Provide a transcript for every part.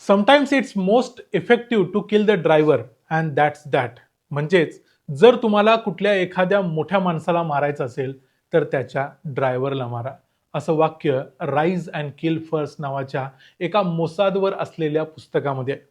Sometimes it's most effective to kill the driver and that's that. म्हणजेच जर तुम्हाला कुठल्या एखाद्या मोठ्या माणसाला मारायचं असेल तर त्याच्या ड्रायव्हरला मारा, असं वाक्य राईज अँड किल फर्स्ट नावाच्या एका मोसादवर असलेल्या पुस्तकामध्ये आहे.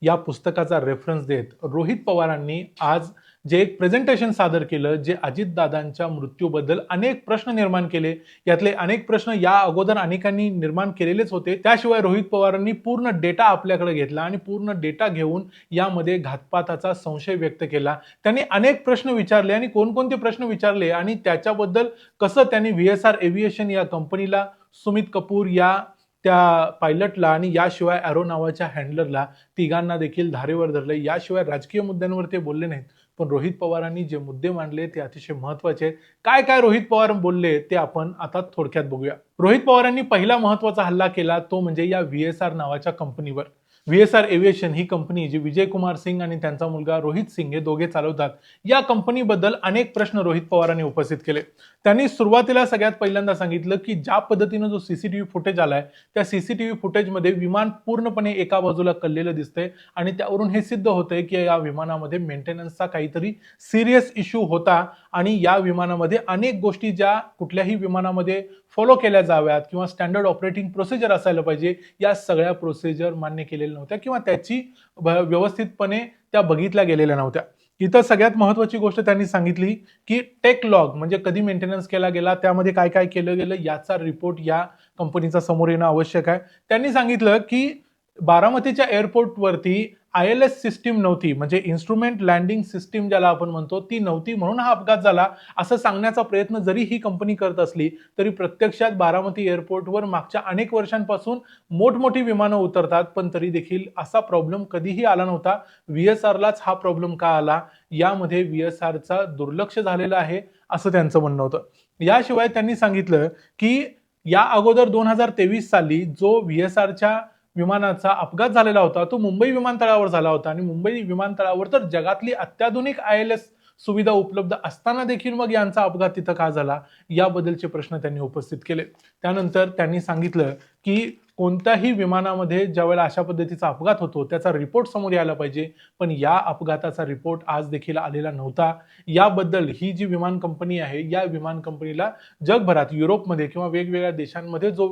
या पुस्तकाचा रेफरन्स देत रोहित पवारांनी आज जे एक प्रेझेंटेशन सादर केलं, जे अजितदादांच्या मृत्यूबद्दल अनेक प्रश्न निर्माण केले. यातले अनेक प्रश्न या अगोदर अनेकांनी निर्माण केलेलेच होते. त्याशिवाय रोहित पवारांनी पूर्ण डेटा आपल्याकडे घेतला आणि पूर्ण डेटा घेऊन यामध्ये घातपाताचा संशय व्यक्त केला. त्यांनी अनेक प्रश्न विचारले आणि कोणकोणते प्रश्न विचारले आणि त्याच्याबद्दल कसं त्यांनी VSR एव्हिएशन या कंपनीला, सुमित कपूर या त्या पायलटला आणि याशिवाय ॲरो नावाच्या हँडलरला तिघांना देखील धारेवर धरले. याशिवाय राजकीय मुद्द्यांवर ते बोलले नाहीत, पण रोहित पवारांनी जे मुद्दे मांडले ते अतिशय महत्त्वाचे आहेत. काय काय रोहित पवार बोलले ते आपण आता थोडक्यात बघूया. रोहित पवारांनी पहिला महत्त्वाचा हल्ला केला तो म्हणजे या VSR नावाच्या कंपनीवर. VSR एव्हिएशन ही कंपनी जी विजय कुमार सिंग आणि त्यांचा मुलगा रोहित सिंग हे दोघे चालवतात, या कंपनीबद्दल अनेक प्रश्न रोहित पवारांनी उपस्थित केले. त्यांनी सुरुवातीला सगळ्यात पहिल्यांदा सांगितलं की ज्या पद्धतीनं जो CCTV फुटेज आलाय त्या CCTV फुटेजमध्ये विमान पूर्णपणे एका बाजूला कललेलं दिसतंय आणि त्यावरून हे सिद्ध होतंय की या विमानामध्ये मेंटेनन्सचा काहीतरी सिरियस इश्यू होता आणि या विमानामध्ये अनेक गोष्टी ज्या कुठल्याही विमानामध्ये फॉलो केल्या जाव्यात किंवा स्टँडर्ड ऑपरेटिंग प्रोसिजर असायला पाहिजे, या सगळ्या प्रोसिजर मान्य केलेल्या नव्हत्या किंवा त्याची व्यवस्थितपणे त्या बघितल्या गेलेल्या नव्हत्या. इथं सगळ्यात महत्त्वाची गोष्ट त्यांनी सांगितली की टेक लॉग म्हणजे कधी मेंटेनन्स केला गेला, त्यामध्ये काय काय केलं गेलं याचा रिपोर्ट या कंपनीचा समोर येणं आवश्यक आहे. त्यांनी सांगितलं की बारामतीच्या एअरपोर्टवरती ILS सिस्टीम नव्हती, म्हणजे इन्स्ट्रुमेंट लँडिंग सिस्टीम ज्याला आपण म्हणतो ती नव्हती म्हणून हा अपघात झाला असं सांगण्याचा प्रयत्न जरी ही कंपनी करत असली तरी प्रत्यक्षात बारामती एअरपोर्टवर मागच्या अनेक वर्षांपासून मोठमोठी विमानं उतरतात, पण तरी देखील असा प्रॉब्लेम कधीही आला नव्हता. VSRलाच हा प्रॉब्लेम का आला, यामध्ये VSRचा दुर्लक्ष झालेलं आहे असं त्यांचं म्हणणं होतं. याशिवाय त्यांनी सांगितलं की या अगोदर 2023 साली जो VSRच्या विमानाचा अपघात झालेला होता तो मुंबई विमानतळावर झाला होता आणि मुंबई विमानतळावर तर जगातली अत्याधुनिक ILS सुविधा उपलब्ध असताना देखील मग यांचा अपघात तिथं का झाला, याबद्दलचे प्रश्न त्यांनी उपस्थित केले. त्यानंतर त्यांनी सांगितलं की कोणत्याही विमानामध्ये ज्यावेळेला अशा पद्धतीचा अपघात होतो त्याचा रिपोर्ट समोर यायला पाहिजे, पण या अपघाताचा रिपोर्ट आज देखील आलेला नव्हता. याबद्दल ही जी विमान कंपनी आहे या विमान कंपनीला जगभरात युरोपमध्ये किंवा वेगवेगळ्या देशांमध्ये जो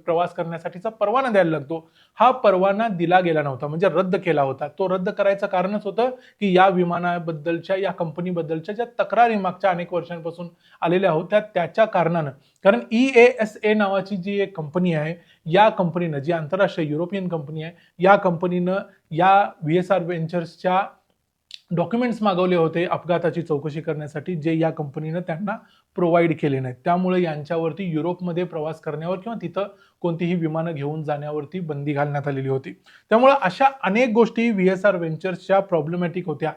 प्रवास करण्यासाठीचा परवाना द्यायला लागतो, हा परवाना दिला गेला नव्हता, म्हणजे रद्द केला होता. तो रद्द करायचं कारणच होतं की या विमानाबद्दलच्या, या कंपनीबद्दलच्या ज्या तक्रारी मागच्या अनेक वर्षांपासून आलेल्या होत्या त्याच्या कारणानं. कारण EASA नावाची जी एक कंपनी आहे, या कंपनीनं, जी आंतरराष्ट्रीय युरोपियन कंपनी आहे, या कंपनीनं या VSR व्हेंचर्सच्या डॉक्युमेंट्स मागवले होते अपघाताची चौकशी करण्यासाठी, जे या कंपनीनं त्यांना प्रोव्हाइड केले नाहीत. त्यामुळे यांच्यावरती युरोपमध्ये प्रवास करण्यावर किंवा तिथं कोणतीही विमानं घेऊन जाण्यावरती बंदी घालण्यात आलेली होती. त्यामुळे अशा अनेक गोष्टी VSR व्हेंचर्सच्या प्रॉब्लेमॅटिक होत्या.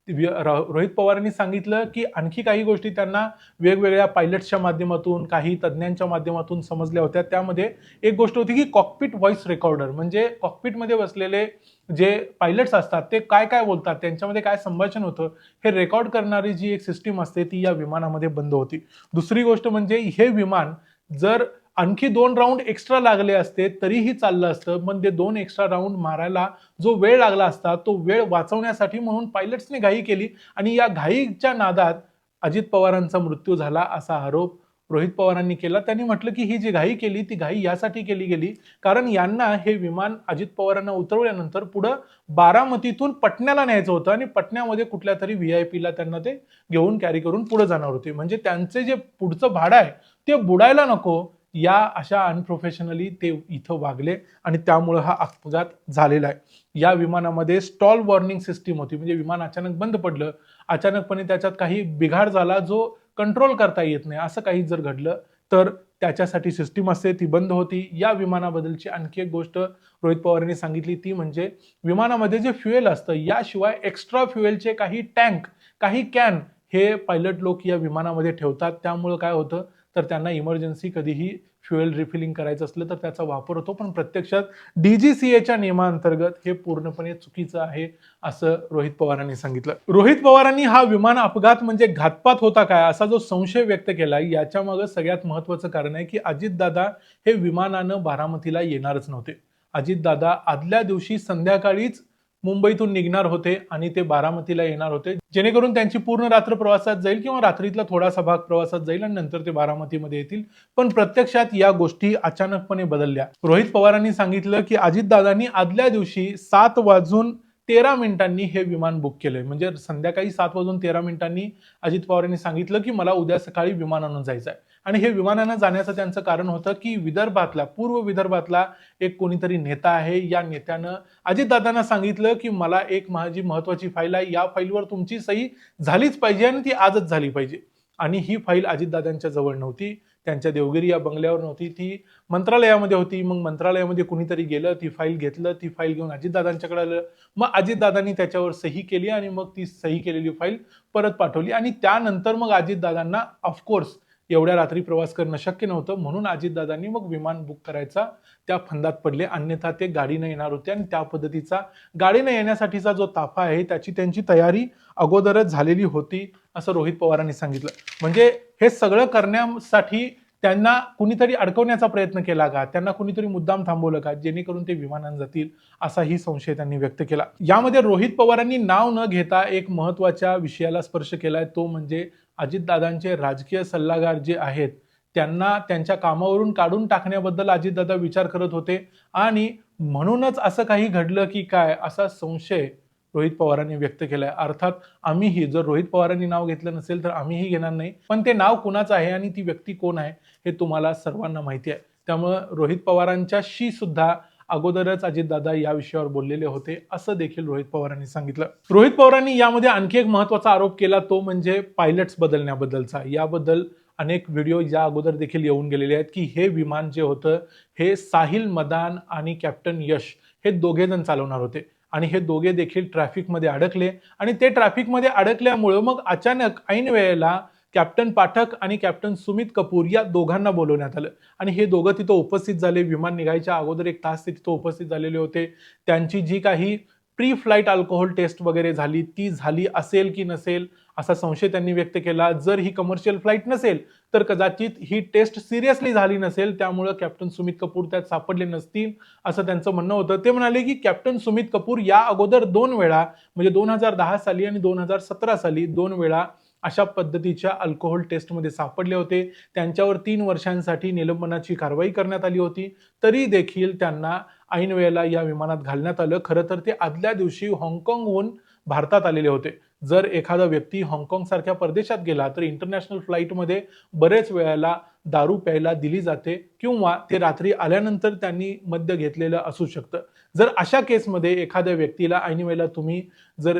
रोहित पवारांनी सांगितलं की आणखी काही गोष्टी त्यांना वेगवेगळ्या पायलट्सच्या माध्यमातून, काही तज्ज्ञांच्या माध्यमातून समजल्या होत्या. त्यामध्ये एक गोष्ट होती की कॉकपिट व्हॉइस रेकॉर्डर, म्हणजे कॉकपिटमध्ये बसलेले जे पायलट्स असतात ते काय काय बोलतात, त्यांच्यामध्ये काय संभाषण होतं, हे रेकॉर्ड करणारी जी एक सिस्टीम असते ती या विमानामध्ये बंद होती. दुसरी गोष्ट म्हणजे हे विमान जर आणखी 2 राऊंड एक्स्ट्रा लागले असते तरीही चाललं असतं, पण ते 2 एक्स्ट्रा राऊंड मारायला जो वेळ लागला असता तो वेळ वाचवण्यासाठी म्हणून पायलट्सने घाई केली आणि या घाईच्या नादात अजित पवारांचा मृत्यू झाला असा आरोप रोहित पवारांनी केला. त्यांनी म्हटलं की ही जी घाई केली ती घाई यासाठी केली गेली कारण यांना हे विमान अजित पवारांना उतरवल्यानंतर पुढं बारामतीतून पटण्याला न्यायचं होतं आणि पटण्यामध्ये कुठल्या तरी VIP त्यांना ते घेऊन कॅरी करून पुढे जाणार होते. म्हणजे त्यांचे जे पुढचं भाडं आहे ते बुडायला नको, या अशा अनप्रोफेशनली ते इथं वागले आणि त्यामुळे हा अपघात झालेला आहे. या विमानामध्ये स्टॉल वॉर्निंग सिस्टीम होती, म्हणजे विमान अचानक बंद पडलं, अचानकपणे त्याच्यात काही बिघाड झाला जो कंट्रोल करता येत नाही, असं काही जर घडलं तर त्याच्यासाठी सिस्टीम असते ती बंद होती. या विमानाबद्दलची आणखी एक गोष्ट रोहित पवारांनी सांगितली ती म्हणजे विमानामध्ये जे फ्युएल असतं याशिवाय एक्स्ट्रा फ्युएलचे काही टँक, काही कॅन हे पायलट लोक या विमानामध्ये ठेवतात. त्यामुळे काय होतं तर त्यांना इमर्जन्सी कधीही फ्युएल रिफिलिंग करायचं असलं तर त्याचा वापर होतो, पण प्रत्यक्षात DGCAच्या नियमांतर्गत हे पूर्णपणे चुकीचं आहे असं रोहित पवारांनी सांगितलं. रोहित पवारांनी हा विमान अपघात म्हणजे घातपात होता काय असा जो संशय व्यक्त केला, याच्या मागे सगळ्यात महत्त्वाचं कारण आहे की अजितदादा हे विमानानं बारामतीला येणारच नव्हते. अजितदादा आदल्या दिवशी संध्याकाळीच मुंबईतून निघणार होते आणि ते बारामतीला येणार होते, जेणेकरून त्यांची पूर्ण रात्र प्रवासात जाईल किंवा रात्रीतला थोडासा भाग प्रवासात जाईल आणि नंतर ते बारामतीमध्ये येतील. पण प्रत्यक्षात या गोष्टी अचानकपणे बदलल्या. रोहित पवारांनी सांगितलं की अजितदादांनी आदल्या दिवशी 7:13 हे विमान बुक केलंय. म्हणजे संध्याकाळी 7:13 अजित पवारांनी सांगितलं की मला उद्या सकाळी विमानानं जायचं आहे. आणि हे विमानानं जाण्याचं त्यांचं कारण होतं की विदर्भातला, पूर्व विदर्भातला एक कोणीतरी नेता आहे. या नेत्यानं अजितदादांना सांगितलं की मला एक माझी महत्वाची फाईल आहे, या फाईलवर तुमची सही झालीच पाहिजे आणि ती आजच झाली पाहिजे. आणि ही फाईल अजितदादांच्या जवळ नव्हती, त्यांच्या देवगिरी या बंगल्यावर नव्हती, ती मंत्रालयामध्ये होती. मग मंत्रालयामध्ये कुणीतरी गेलं, ती फाईल घेतलं, ती फाईल घेऊन अजितदादांच्याकडे आलं. मग अजितदादांनी त्याच्यावर सही केली आणि मग ती सही केलेली फाईल परत पाठवली. आणि त्यानंतर मग अजितदादांना ऑफकोर्स एवढ्या रात्री प्रवास करणं शक्य नव्हतं, म्हणून अजितदादांनी मग विमान बुक करायचा त्या फंदात पडले. अन्यथा ते गाडीनं येणार होते आणि त्या पद्धतीचा गाडीनं येण्यासाठीचा जो ताफा आहे त्याची त्यांची तयारी अगोदरच झालेली होती, असं रोहित पवारांनी सांगितलं. म्हणजे हे सगळं करण्यासाठी त्यांना कुणीतरी अडकवण्याचा प्रयत्न केला का, त्यांना कुणीतरी मुद्दाम थांबवलं का, जेणेकरून ते विमानात जातील, असाही संशय त्यांनी व्यक्त केला. यामध्ये रोहित पवारांनी नाव न घेता एक महत्वाच्या विषयाला स्पर्श केलाय, तो म्हणजे अजितदादांचे राजकीय सल्लागार जे आहेत त्यांना त्यांच्या कामावरून काढून टाकण्याबद्दल अजितदादा विचार करत होते आणि म्हणूनच असं काही घडलं की काय, असा संशय रोहित पवारांनी व्यक्त केलाय. अर्थात आम्हीही, जर रोहित पवारांनी नाव घेतलं नसेल तर आम्हीही घेणार नाही, पण ते नाव कुणाचं आहे आणि ती व्यक्ती कोण आहे हे तुम्हाला सर्वांना माहिती आहे. त्यामुळं रोहित पवारांच्याशी सुद्धा अगोदरच अजितदादा या विषयावर बोललेले होते, असं देखील रोहित पवारांनी सांगितलं. रोहित पवारांनी यामध्ये आणखी एक महत्वाचा आरोप केला, तो म्हणजे पायलट्स बदलण्याबद्दलचा. याबद्दल अनेक व्हिडिओ या अगोदर देखील येऊन गेलेले आहेत की हे विमान जे होतं हे साहिल मदान आणि कॅप्टन यश हे दोघे जण चालवणार होते आणि हे दोघे देखील ट्रॅफिकमध्ये अडकले आणि ते ट्रॅफिकमध्ये अडकल्यामुळे मग अचानक ऐन वेळेला कॅप्टन पाठक आणि कॅप्टन सुमित कपूर या दोघांना बोलवण्यात आलं आणि हे दोघं तिथं उपस्थित झाले. विमान निघायच्या अगोदर 1 तास ते तिथं उपस्थित झालेले होते. त्यांची जी काही प्री फ्लाईट अल्कोहोल टेस्ट वगैरे झाली ती झाली असेल की नसेल असा संशय त्यांनी व्यक्त केला. जर ही कमर्शियल फ्लाईट नसेल तर कदाचित ही टेस्ट सिरियसली झाली नसेल, त्यामुळे कॅप्टन सुमित कपूर त्यात सापडले नसतील असं त्यांचं म्हणणं होतं. ते म्हणाले की कॅप्टन सुमित कपूर या अगोदर 2 वेळा म्हणजे 2010 साली आणि 2017 साली 2 वेळा अशा पद्धतीच्या अल्कोहोल टेस्टमध्ये सापडले होते. त्यांच्यावर 3 वर्षांसाठी निलंबनाची कारवाई करण्यात आली होती. तरी देखील त्यांना ऐन वेळेला या विमानात घालण्यात आलं. खरं तर ते आदल्या दिवशी हाँगकाँगहून भारतात आलेले होते. जर एखादा व्यक्ती हाँगकाँग सारख्या परदेशात गेला तर इंटरनॅशनल फ्लाईटमध्ये बरेच वेळेला दारू प्यायला दिली जाते किंवा ते रात्री आल्यानंतर त्यांनी मद्य घेतलेलं असू शकतं. जर अशा केसमध्ये एखाद्या व्यक्तीला ऐन वेळेला तुम्ही जर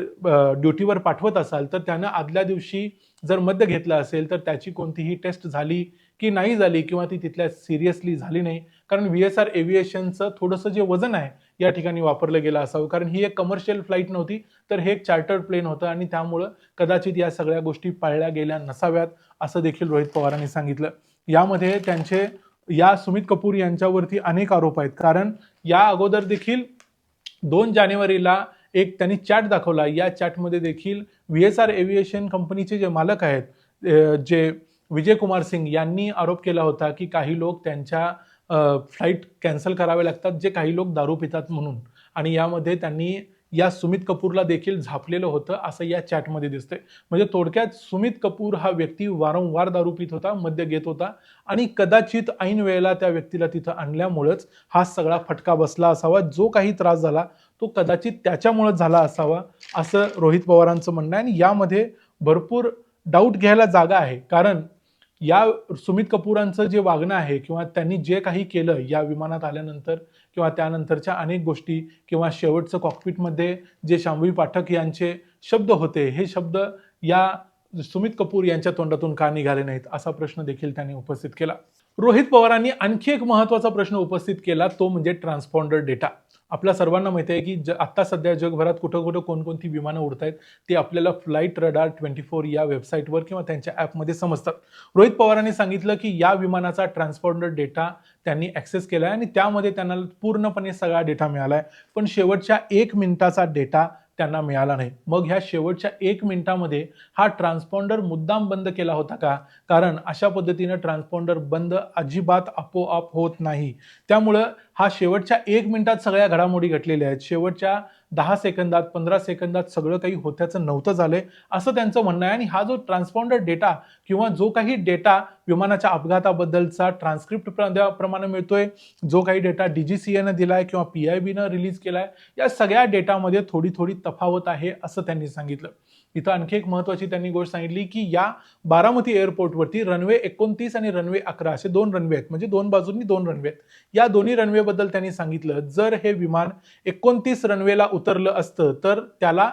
ड्युटीवर पाठवत असाल तर त्यानं आदल्या दिवशी जर मद्य घेतलं असेल तर त्याची कोणतीही टेस्ट झाली की नाही झाली किंवा ती तिथल्या सिरियसली झाली नाही, कारण VSR एव्हिएशनचं थोडंसं जे वजन आहे या ठिकाणी वापरलं गेलं असावं, कारण ही एक कमर्शियल फ्लाईट नव्हती तर हे एक चार्टर्ड प्लेन होतं आणि त्यामुळं कदाचित या सगळ्या गोष्टी पाळल्या गेल्या नसाव्यात असं देखील रोहित पवारांनी सांगितलं. यामध्ये त्यांचे या सुमित कपूर यांच्यावरती अनेक आरोप आहेत, कारण या अगोदर देखील 2 जानेवारीला एक त्यांनी चॅट दाखवला. या चॅटमध्ये देखील VSR एव्हिएशन कंपनीचे जे मालक आहेत जे विजय कुमार सिंग यांनी आरोप केला होता की काही लोक त्यांच्या फ्लाईट कॅन्सल करावे लागतात जे काही लोक दारू पितात म्हणून, आणि यामध्ये त्यांनी या सुमित कपूरला देखील झापलेलं होतं असं या चॅटमध्ये दिसतंय. म्हणजे थोडक्यात सुमित कपूर हा व्यक्ती वारंवार दारू पित होता, मद्य घेत होता आणि कदाचित ऐन वेळेला त्या व्यक्तीला तिथं आणल्यामुळेच हा सगळा फटका बसला असावा. जो काही त्रास झाला तो कदाचित त्याच्यामुळेच झाला असावा असं रोहित पवारांचं म्हणणं आहे. आणि यामध्ये भरपूर डाऊट घ्यायला जागा आहे, कारण या सुमित कपूरांचं जे वागणं आहे किंवा त्यांनी जे काही केलं या विमानात आल्यानंतर किंवा त्यानंतरच्या अनेक गोष्टी किंवा शेवटचं कॉकपिटमध्ये जे शांभवी पाठक यांचे शब्द होते, हे शब्द या सुमित कपूर यांच्या तोंडातून का निघाले नाहीत असा प्रश्न देखील त्यांनी उपस्थित केला. रोहित पवारांनी आणखी एक महत्वाचा प्रश्न उपस्थित केला, तो म्हणजे ट्रान्सपॉन्डर डेटा. आपल्या सर्वांना माहिती आहे की आता सध्या जगभरात कुठं कुठं कोणकोणती विमानं उडत आहेत ते आपल्याला फ्लाईट रडार 24 या वेबसाईटवर किंवा त्यांच्या ॲपमध्ये समजतात. रोहित पवारांनी सांगितलं की या विमानाचा ट्रान्सपॉन्डर डेटा त्यांनी ॲक्सेस केला आहे आणि त्यामध्ये त्यांना पूर्णपणे सगळा डेटा मिळाला आहे, पण शेवटच्या 1 मिनिटाचा डेटा त्यांना मिळाला नाही. मग ह्या शेवटच्या 1 मिनिटामध्ये हा ट्रान्सपॉन्डर मुद्दाम बंद केला होता का? कारण अशा पद्धतीनं ट्रान्सपॉन्डर बंद अजिबात आपोआप होत नाही. त्यामुळं हा शेवटच्या 1 मिनिटात सगळ्या घडामोडी घडलेल्या आहेत. शेवटच्या 10 सेकंदात 15 सेकंदात सगळं काही होत्याचं नव्हतं झालंय असं त्यांचं म्हणणं आहे. आणि हा जो ट्रान्सपॉन्डर डेटा किंवा जो काही डेटा विमानाच्या अपघाताबद्दलचा ट्रान्स्क्रिप्ट प्रमाणे मिळतोय, जो काही डेटा DGCAनं दिलाय किंवा PIBनं रिलीज केलाय, या सगळ्या डेटामध्ये थोडी थोडी तफावत आहे असं त्यांनी सांगितलं. इथं आणखी एक महत्वाची त्यांनी गोष्ट सांगितली की या बारामती एअरपोर्टवरती रनवे 29 आणि रनवे 11 असे 2 रनवे आहेत, म्हणजे 2 बाजूंनी 2 रनवे आहेत. या दोन्ही रनवे बद्दल त्यांनी सांगितलं, जर हे विमान 29 रनवेला उतरलं असतं तर त्याला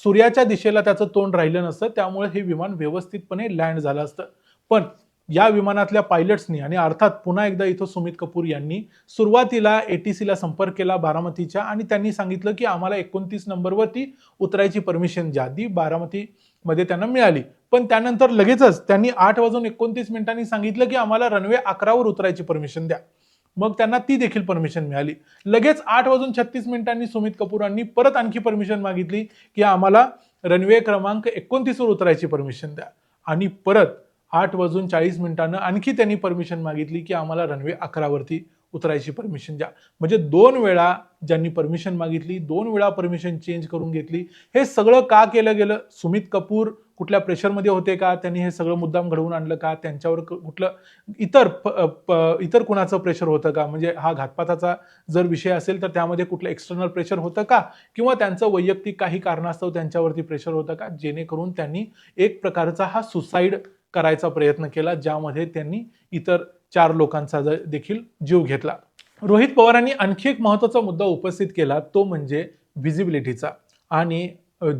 सूर्याच्या दिशेला त्याचं तोंड राहिलं नसतं, त्यामुळे हे विमान व्यवस्थितपणे लँड झालं असतं. पण या विमानातल्या पायलट्सनी आणि अर्थात पुन्हा एकदा इथं सुमित कपूर यांनी सुरुवातीला ATC ला संपर्क केला बारामतीच्या आणि त्यांनी सांगितलं की आम्हाला 29 नंबरवरती उतरायची परमिशन द्या. ती बारामतीमध्ये त्यांना मिळाली. पण त्यानंतर लगेचच त्यांनी 8:29 सांगितलं की आम्हाला रनवे 11 वर उतरायची परमिशन द्या. मग त्यांना ती देखील परमिशन मिळाली. लगेच 8:36 सुमित कपूरांनी परत आणखी परमिशन मागितली की आम्हाला रनवे क्रमांक 29 वर उतरायची परमिशन द्या. आणि परत 8:40 आणखी त्यांनी परमिशन मागितली की आम्हाला रनवे 11 वरती उतरायची परमिशन द्या. म्हणजे 2 वेळा ज्यांनी परमिशन मागितली, 2 वेळा परमिशन चेंज करून घेतली. हे सगळं का केलं गेलं? सुमित कपूर कुठल्या प्रेशरमध्ये होते का? त्यांनी हे सगळं मुद्दाम घडवून आणलं का? त्यांच्यावर कुठलं इतर कुणाचं प्रेशर होतं का? म्हणजे हा घातपाताचा जर विषय असेल तर त्यामध्ये कुठलं एक्सटर्नल प्रेशर होतं का? किंवा त्यांचं वैयक्तिक काही कारणास्तव त्यांच्यावरती प्रेशर होतं का? जेणेकरून त्यांनी एक प्रकारचा हा सुसाईड करायचा प्रयत्न केला, ज्यामध्ये त्यांनी इतर 4 लोकांचा देखील जीव घेतला. रोहित पवारांनी आणखी एक महत्त्वाचा मुद्दा उपस्थित केला, तो म्हणजे व्हिजिबिलिटीचा. आणि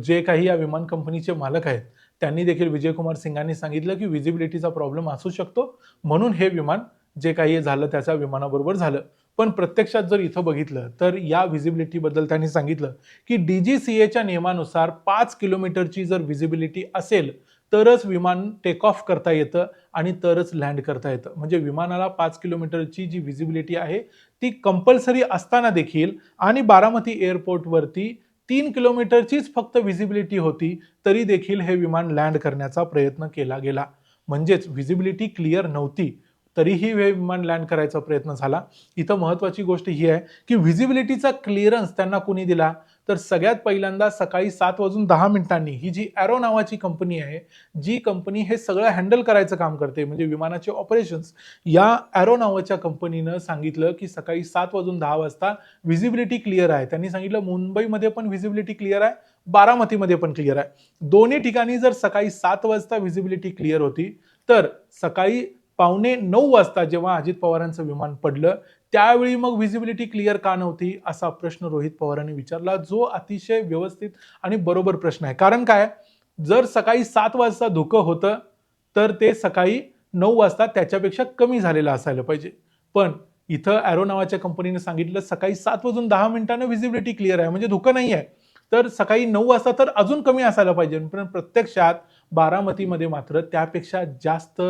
जे काही या विमान कंपनीचे मालक आहेत त्यांनी देखील विजयकुमार सिंगांनी सांगितलं की व्हिजिबिलिटीचा प्रॉब्लेम असू शकतो, म्हणून हे विमान जे काही झालं त्याच्या विमानाबरोबर झालं. पण प्रत्यक्षात जर इथं बघितलं तर या व्हिजिबिलिटी बद्दल त्यांनी सांगितलं की DGCAच्या नियमानुसार 5 किलोमीटरची जर व्हिजिबिलिटी असेल तरच विमान टेक ऑफ करता येतं आणि तरच लँड करता येतं. म्हणजे विमानाला 5 किलोमीटरची जी व्हिजिबिलिटी आहे ती कंपल्सरी असताना देखील आणि बारामती एअरपोर्टवरती 3 किलोमीटरचीच फक्त व्हिजिबिलिटी होती, तरी देखील हे विमान लँड करण्याचा प्रयत्न केला गेला. म्हणजेच व्हिजिबिलिटी क्लिअर नव्हती तरीही हे विमान लँड करायचा प्रयत्न झाला. इथं महत्वाची गोष्ट ही आहे की व्हिजिबिलिटीचा क्लिअरन्स त्यांना कोणी दिला? तर सगळ्यात पहिल्यांदा सकाळी 7:10 ही जी एरो नावाची कंपनी आहे, जी कंपनी हे सगळं हँडल करायचं काम करते, म्हणजे विमानाचे ऑपरेशन्स, या एरो नावाच्या कंपनीनं सांगितलं की सकाळी 7:10 व्हिजिबिलिटी क्लिअर आहे. त्यांनी सांगितलं मुंबईमध्ये पण व्हिजिबिलिटी क्लिअर आहे, बारामतीमध्ये पण क्लिअर आहे. दोन्ही ठिकाणी जर सकाळी 7 वाजता व्हिजिबिलिटी क्लिअर होती, तर सकाळी 8:45 जेव्हा अजित पवारांचं विमान पडलं त्यावेळी मग व्हिजिबिलिटी क्लिअर का नव्हती, असा प्रश्न रोहित पवारांनी विचारला, जो अतिशय व्यवस्थित आणि बरोबर प्रश्न आहे. कारण काय, जर सकाळी 7 वाजता धुकं होतं तर ते सकाळी 9 वाजता त्याच्यापेक्षा कमी झालेलं असायला पाहिजे. पण इथं एरो नावाच्या कंपनीने सांगितलं सकाळी 7:10 व्हिजिबिलिटी क्लिअर आहे, म्हणजे धुकं नाही आहे. तर सकाळी 9 वाजता तर अजून कमी असायला पाहिजे. पण प्रत्यक्षात बारामतीमध्ये मात्र त्यापेक्षा जास्त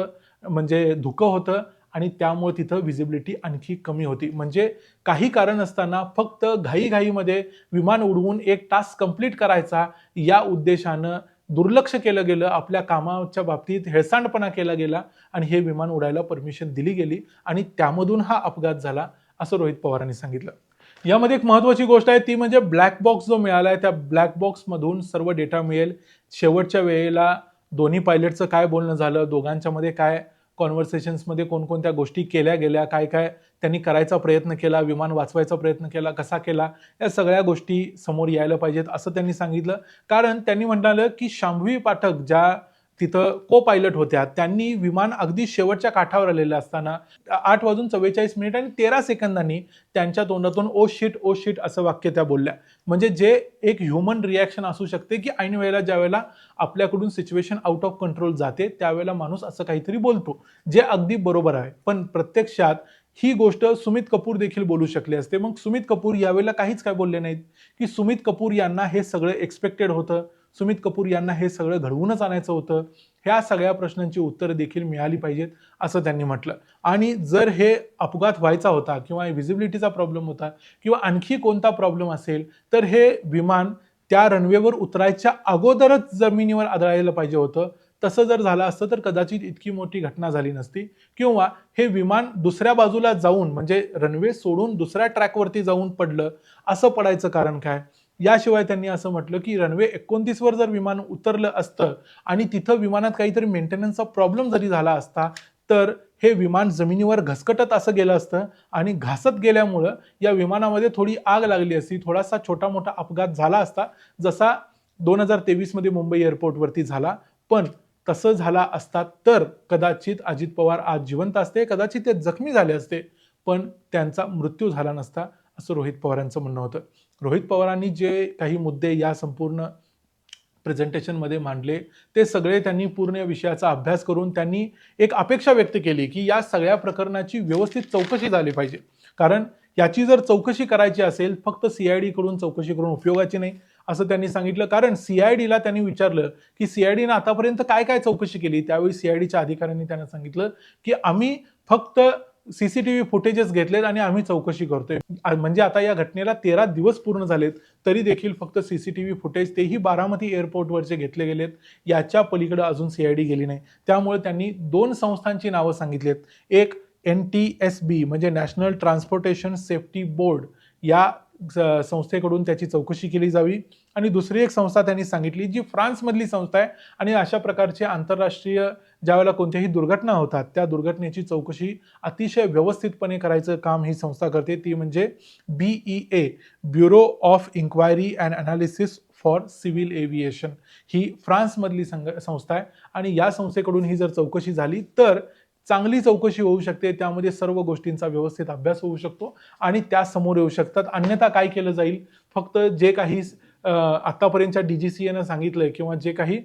म्हणजे धुकं होतं आणि त्यामुळे तिथं व्हिजिबिलिटी आणखी कमी होती. म्हणजे काही कारण असताना फक्त घाईघाईमध्ये विमान उडवून एक टास्क कंप्लीट करायचा या उद्देशानं दुर्लक्ष केलं गेलं, आपल्या कामाच्या बाबतीत हेळसांडपणा केला गेला आणि हे विमान उडायला परमिशन दिली गेली आणि त्यामधून हा अपघात झाला, असं रोहित पवारांनी सांगितलं. यामध्ये एक महत्त्वाची गोष्ट आहे ती म्हणजे ब्लॅक बॉक्स जो मिळाला आहे, त्या ब्लॅक बॉक्समधून सर्व डेटा मिळेल. शेवटच्या वेळेला दोन्ही पायलटचं काय बोलणं झालं, दोघांच्या मध्ये काय कॉन्व्हर्सेशन्समध्ये कोणकोणत्या गोष्टी केल्या गेल्या, काय काय त्यांनी करायचा प्रयत्न केला, विमान वाचवायचा प्रयत्न केला, कसा केला, या सगळ्या गोष्टी समोर यायला पाहिजेत असं त्यांनी सांगितलं. कारण त्यांनी म्हटलं की शांभवी पाठक ज्या तिथं को पायलट होत्या त्यांनी विमान अगदी शेवटच्या काठावर आलेलं असताना 8:44 आणि 13 सेकंदांनी त्यांच्या तोंडातून ओ शिट असं वाक्य त्या बोलल्या. म्हणजे जे एक ह्युमन रिॲक्शन असू शकते की ऐन वेळेला ज्या वेळेला आपल्याकडून सिच्युएशन आउट ऑफ कंट्रोल जाते त्यावेळेला माणूस असं काहीतरी बोलतो, जे अगदी बरोबर आहे. पण प्रत्यक्षात ही गोष्ट सुमित कपूर देखील बोलू शकले असते. मग सुमित कपूर यावेळेला काहीच काय बोलले नाहीत की सुमित कपूर यांना हे सगळं एक्सपेक्टेड होतं, सुमित कपूर यांना हे सगळं घडवूनच आणायचं होतं. ह्या सगळ्या प्रश्नांची उत्तरं देखील मिळाली पाहिजेत असं त्यांनी म्हटलं. आणि जर हे अपघात व्हायचा होता किंवा व्हिजिबिलिटीचा प्रॉब्लेम होता किंवा आणखी कोणता प्रॉब्लेम असेल तर हे विमान त्या रनवेवर उतरायच्या अगोदरच जमिनीवर आदळायला पाहिजे होतं. तसं जर झालं असतं तर कदाचित इतकी मोठी घटना झाली नसती, किंवा हे विमान दुसऱ्या बाजूला जाऊन म्हणजे रनवे सोडून दुसऱ्या ट्रॅकवरती जाऊन पडलं, असं पडायचं कारण काय? याशिवाय त्यांनी असं म्हटलं की रनवे 29 वर जर विमान उतरलं असतं आणि तिथं विमानात काहीतरी मेंटेनन्सचा प्रॉब्लेम जरी झाला असता, तर हे विमान जमिनीवर घसकटत असं गेलं असतं आणि घासत गेल्यामुळं या विमानामध्ये थोडी आग लागली असती, थोडासा छोटा मोठा अपघात झाला असता, जसा 2023 मध्ये मुंबई एअरपोर्टवरती झाला. पण तसं झाला असता तर कदाचित अजित पवार आज जिवंत असते, कदाचित ते जखमी झाले असते, पण त्यांचा मृत्यू झाला नसता, असं रोहित पवारांचं म्हणणं होतं. रोहित पवारांनी जे काही मुद्दे या संपूर्ण प्रेझेंटेशनमध्ये मांडले, ते सगळे त्यांनी पूर्ण विषयाचा अभ्यास करून त्यांनी एक अपेक्षा व्यक्त केली की या सगळ्या प्रकरणाची व्यवस्थित चौकशी झाली पाहिजे. कारण याची जर चौकशी करायची असेल, फक्त सीआयडी कडून चौकशी करून उपयोगाची नाही, असं त्यांनी सांगितलं. कारण सीआयडीला त्यांनी विचारलं की सीआयडीनं आतापर्यंत काय काय चौकशी केली. त्यावेळी सीआयडीच्या अधिकाऱ्यांनी त्यांना सांगितलं की आम्ही फक्त सीसीटीव्ही फुटेजेस घेतलेत आणि आम्ही चौकशी करतोय. म्हणजे आता या घटनेला 13 दिवस पूर्ण झालेत, तरी देखील फक्त सीसीटीव्ही फुटेज, तेही बारामती एअरपोर्टवरचे घेतले गेलेत. याच्या पलीकडे अजून सीआयडी गेली नाही. त्यामुळे त्यांनी 2 संस्थांची नावं सांगितलीत. एक NTSB म्हणजे नॅशनल ट्रान्सपोर्टेशन सेफ्टी बोर्ड, या संस्थेकडून त्याची चौकशी केली जावी, आणि दुसरी एक संस्था त्यांनी सांगितली जी फ्रान्समधली संस्था आहे आणि अशा प्रकारचे आंतरराष्ट्रीय ज्यावेळेला कोणत्याही दुर्घटना होतात त्या दुर्घटनेची चौकशी अतिशय व्यवस्थितपणे करायचं काम ही संस्था करते, ती म्हणजे BEA, bureau of enquiry and analysis for civil aviation. ही फ्रान्समधली संस्था आहे आणि या संस्थेकडून ही जर चौकशी झाली तर चांगली चौकशी होऊ शकते, त्यामध्ये सर्व गोष्टींचा व्यवस्थित अभ्यास होऊ शकतो आणि त्या समोर येऊ शकतात. अन्यथा काय केलं जाईल, फक्त जे काही आतापर्यंतच्या DGCAनं सांगितलंय किंवा जे काही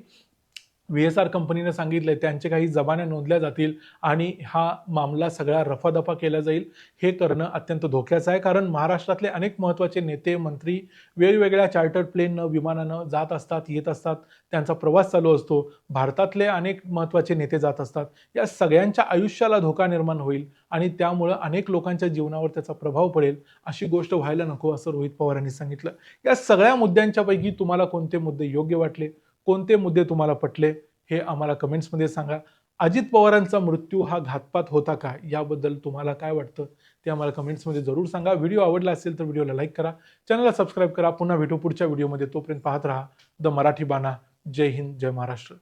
VSR कंपनीने सांगितलंय त्यांचे काही जबान्या नोंदल्या जातील आणि हा मामला सगळा रफादफा केला जाईल. हे करणं अत्यंत धोक्याचं आहे, कारण महाराष्ट्रातले अनेक महत्त्वाचे नेते मंत्री वेगवेगळ्या चार्टर्ड प्लेननं विमानानं जात असतात, येत असतात, त्यांचा प्रवास चालू असतो. भारतातले अनेक महत्त्वाचे नेते जात असतात. या सगळ्यांच्या आयुष्याला धोका निर्माण होईल आणि त्यामुळं अनेक लोकांच्या जीवनावर त्याचा प्रभाव पडेल, अशी गोष्ट व्हायला नको, असं रोहित पवारांनी सांगितलं. या सगळ्या मुद्द्यांच्या पैकी तुम्हाला कोणते मुद्दे योग्य वाटले, कोणते मुद्दे तुम्हाला पटले, हे आम्हाला कमेंट्समध्ये सांगा. अजित पवारांचा मृत्यू हा घातपात होता का, याबद्दल तुम्हाला काय वाटतं ते आम्हाला कमेंट्समध्ये जरूर सांगा. व्हिडिओ आवडला असेल तर व्हिडिओला लाईक करा, चॅनलला सबस्क्राईब करा. पुन्हा भेटू पुढच्या व्हिडिओमध्ये. तोपर्यंत पाहत राहा द मराठी बाणा. जय हिंद, जय महाराष्ट्र.